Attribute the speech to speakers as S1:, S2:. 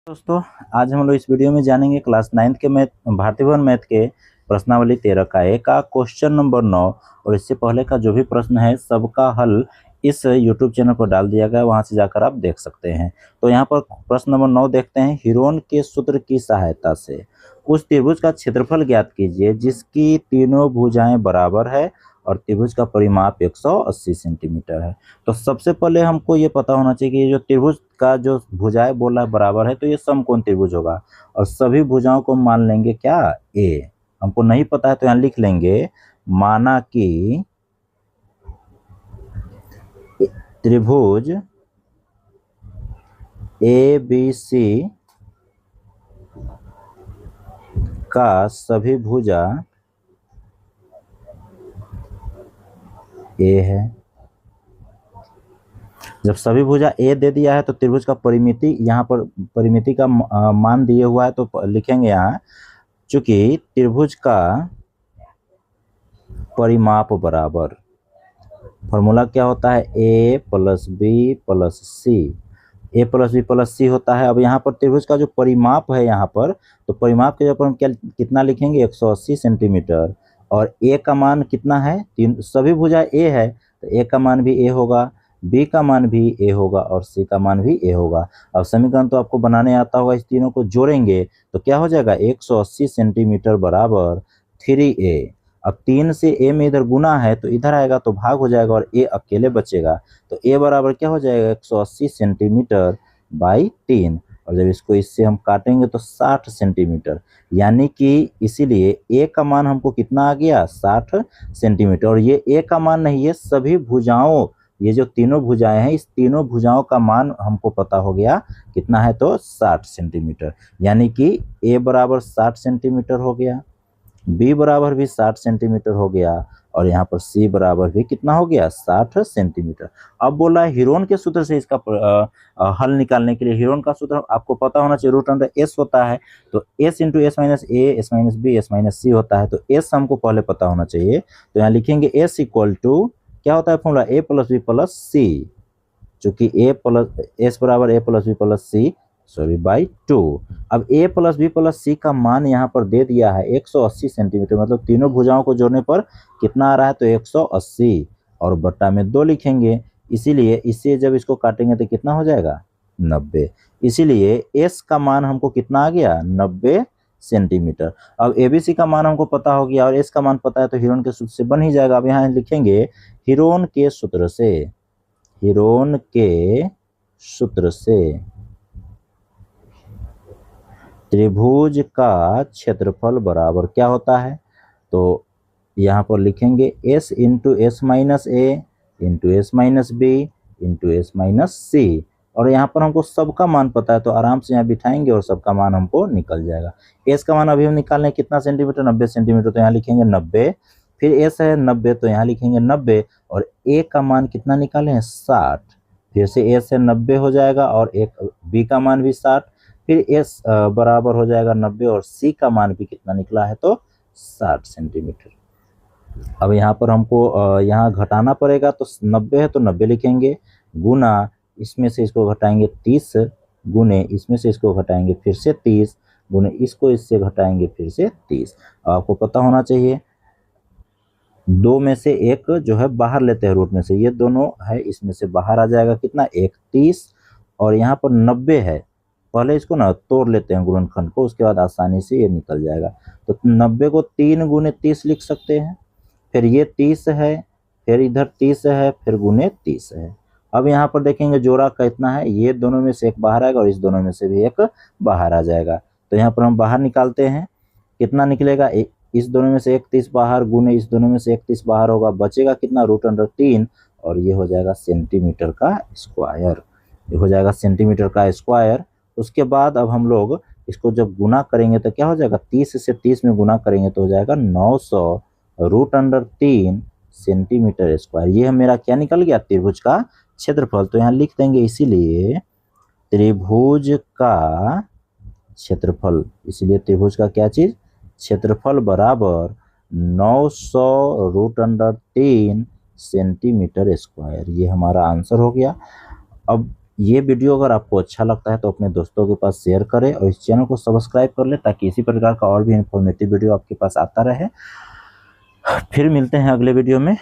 S1: दोस्तों, आज हम लोग इस वीडियो में जानेंगे क्लास 9th के मैथ भारतीय भवन मैथ के प्रश्नावली 13 का ए का क्वेश्चन नंबर 9। और इससे पहले का जो भी प्रश्न है सबका हल इस यूट्यूब चैनल पर डाल दिया गया, वहां से जाकर आप देख सकते हैं। तो यहाँ पर प्रश्न नंबर 9 देखते हैं। हीरोन के सूत्र की सहायता से उस त्रिभुज का क्षेत्रफल ज्ञात कीजिए जिसकी तीनों भुजाएं बराबर है और त्रिभुज का परिमाप 180 सेंटीमीटर है। तो सबसे पहले हमको ये पता होना चाहिए कि ये जो त्रिभुज का जो भुजाएं बोला है बराबर है, तो ये समकोण त्रिभुज होगा और सभी भुजाओं को मान लेंगे क्या ए। हमको नहीं पता है तो यहाँ लिख लेंगे, माना कि त्रिभुज ए बी सी का सभी भुजा ए है। जब सभी भुजा ए दे दिया है तो त्रिभुज का परिमिति, यहाँ पर परिमिति का मान दिए हुआ है तो लिखेंगे यहाँ, चूंकि त्रिभुज का परिमाप बराबर, फॉर्मूला क्या होता है, ए प्लस बी प्लस सी, ए प्लस बी प्लस सी होता है। अब यहाँ पर त्रिभुज का जो परिमाप है यहाँ पर, तो परिमाप के जगह पर हम क्या कितना लिखेंगे, 180 सेंटीमीटर। और ए का मान कितना है, तीन सभी भुजा ए है तो ए का मान भी ए होगा, बी का मान भी ए होगा और सी का मान भी ए होगा। अब समीकरण तो आपको बनाने आता होगा, इस तीनों को जोड़ेंगे तो क्या हो जाएगा, 180 सेंटीमीटर बराबर 3a। अब 3 से ए में इधर गुना है तो इधर आएगा तो भाग हो जाएगा और ए अकेले बचेगा। तो ए बराबर क्या हो जाएगा, 180 सेंटीमीटर बाई 3। और जब इसको इससे हम काटेंगे तो 60 सेंटीमीटर, यानी कि इसीलिए ए का मान हमको कितना आ गया, 60 सेंटीमीटर। और ये ए का मान नहीं है, सभी भुजाओं, ये जो तीनों भुजाएं हैं इस तीनों भुजाओं का मान हमको पता हो गया कितना है, तो 60 सेंटीमीटर। यानी कि ए बराबर 60 सेंटीमीटर हो गया, बी बराबर भी 60 सेंटीमीटर हो गया और यहाँ पर सी बराबर भी कितना हो गया, 60 सेंटीमीटर। अब बोला है हीरोन के सूत्र से इसका हल निकालने के लिए। हीरोन का सूत्र आपको पता होना चाहिए, रूट अंडर एस होता है, तो S into S minus A, S minus B, S minus C होता है। तो एस हमको पहले पता होना चाहिए, तो यहाँ लिखेंगे एस इक्वल टू क्या होता है formula, A plus B plus C, चूंकि ए प्लस एस बराबर A plus B plus C sorry by 2। अब A plus B plus C का मान यहाँ पर दे दिया है 180 सेंटीमीटर, मतलब तीनों भुजाओं को जोड़ने पर कितना आ रहा है, तो 180 और बट्टा में 2 लिखेंगे। इसीलिए इससे जब इसको काटेंगे तो कितना हो जाएगा, 90। इसीलिए एस का मान हमको कितना आ गया, 90 सेंटीमीटर। अब एबीसी का मान हमको पता हो गया और एस का मान पता है तो हीरोन के सूत्र से बन ही जाएगा। अब यहाँ लिखेंगे हीरोन के सूत्र से, हीरोन के सूत्र से त्रिभुज का क्षेत्रफल बराबर क्या होता है, तो यहाँ पर लिखेंगे s into S minus A into S minus B into S minus C. और यहाँ पर हमको सबका मान पता है तो आराम से यहाँ बिठाएंगे और सबका मान हमको निकल जाएगा। s का मान अभी हम निकालने कितना सेंटीमीटर, 90 सेंटीमीटर, तो यहाँ लिखेंगे 90। फिर s है 90 तो यहाँ लिखेंगे 90 और a का मान कितना निकाले हैं, 60। फिर से s है 90 हो जाएगा और एक b का मान भी 60, फिर s बराबर हो जाएगा 90 और c का मान भी कितना निकला है, तो 60 सेंटीमीटर। अब यहाँ पर हमको यहाँ घटाना पड़ेगा, तो 90 है तो 90 लिखेंगे, गुना इसमें से इसको घटाएंगे 30, गुने इसमें से इसको घटाएंगे फिर से 30, गुने इसको इससे घटाएंगे फिर से 30। आपको पता होना चाहिए 2 में से एक जो है बाहर लेते हैं रूट में से, ये दोनों है इसमें से बाहर आ जाएगा कितना, 31। और यहाँ पर 90 है, पहले इसको ना तोड़ लेते हैं गुणनखंड को, उसके बाद आसानी से ये निकल जाएगा। तो 90 को 3 गुने 30 लिख सकते हैं, फिर ये 30 है, फिर इधर 30 है, फिर गुने 30 है। अब यहाँ पर देखेंगे जोड़ा कितना है, ये दोनों में से एक बाहर आएगा और इस दोनों में से भी एक बाहर आ जाएगा। तो यहाँ पर हम बाहर निकालते हैं, कितना निकलेगा, इस दोनों में से 31 बाहर, गुने इस दोनों में से 31 बाहर होगा, बचेगा कितना, रूट अंडर 3 और ये हो जाएगा सेंटीमीटर का स्क्वायर, ये हो जाएगा सेंटीमीटर का स्क्वायर। उसके बाद अब हम लोग इसको जब गुना करेंगे तो क्या हो जाएगा, 30 से 30 में गुना करेंगे तो हो जाएगा 900 रूट अंडर 3 सेंटीमीटर स्क्वायर। ये मेरा क्या निकल गया, त्रिभुज का क्षेत्रफल। तो यहाँ लिख देंगे इसीलिए त्रिभुज का क्षेत्रफल, इसीलिए त्रिभुज का क्या चीज, क्षेत्रफल बराबर 900 रूट अंडर 3 सेंटीमीटर स्क्वायर। ये हमारा आंसर हो गया। अब ये वीडियो अगर आपको अच्छा लगता है तो अपने दोस्तों के पास शेयर करें और इस चैनल को सब्सक्राइब कर ले ताकि इसी प्रकार का और भी इन्फॉर्मेटिव वीडियो आपके पास आता रहे। फिर मिलते हैं अगले वीडियो में।